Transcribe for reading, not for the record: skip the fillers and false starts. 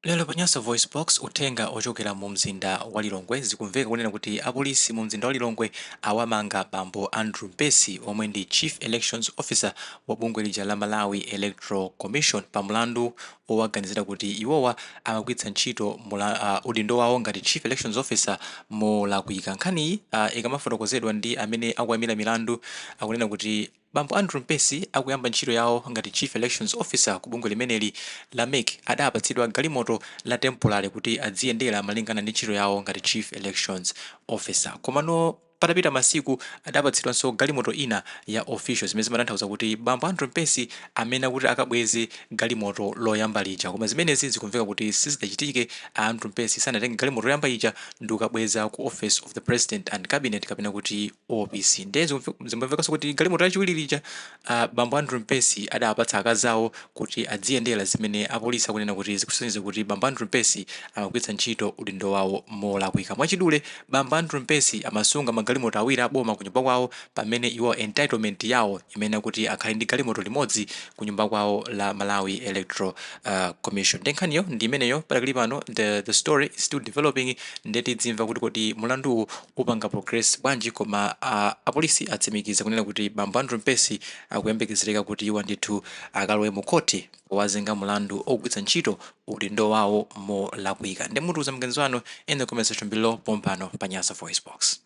Lero panyasa voice box utenga ochokera mu mzinda wa Lilongwe zikumveka kunena kuti apolisi mu mzinda wa Lilongwe awamanga bambo Andrew Mpesi omwe ndi Chief Elections Officer wa bungwe lija la Malawi Electoral Commission pa mlandu owaganizira kuti iwowa amagwiritsa ntchito udindo wawo ngati Chief Elections Officer molakwika. Nkhani ikamafotokozedwa ndi amene akuyimira milandu akunena kuti bambo Andrew Mpesi akuyamba ntchito yawo ngati Chief Elections Officer ku bungwe limeneli la MEC adapatsidwa galimoto la temporary kuti adziyendera malingana ndi ntchito yawo ngati Chief Elections Officer. Komano patapita masiku adapatsidwanso galimoto ina ya officials zimene zimatanthauza kuti bambo Andrew Mpesi amene akuti akabweze galimoto loyamba lija, koma zimenezi zikumveka kuti sizidachitike. Andrew Mpesi sanatenge galimoto loyamba ija ndi kukabweza ku Office of the President and Cabinet kapena kuti OPC. Ndiye zimamvekanso kuti galimoto lachiwiri lija bambo Andrew Mpesi adapatsa akazawo kuti adziyendera, zimene apolisi akunena kuti zikusonyeza kuti bambo Andrew Mpesi amagwiritsa ntchito udindo wawo molakwika. Mwachidule bambo Andrew Mpesi amasunga galimoto awiri aboma ku nyumba kwawo pamene iwo entitlement yawo imene kuti akhale ndi galimoto limodzi ku nyumba kwawo la Malawi Electoral Commission. Nkhaniyo ndi imeneyo pakali pano, the story is still developing, ndeti dzimva kuti mulandu upanga progress bwanji, koma apolisi atsimikiza kunena kuti bambo Andrew Mpesi akuyembekezereka kuti iwo ndithu akalowe mu koti powazenga mulandu ogwiritsa ntchito udindo wawo molakwika. Ndi mutu za mgenzi wanu in the comment section below pompano pa Nyasa Voice Box.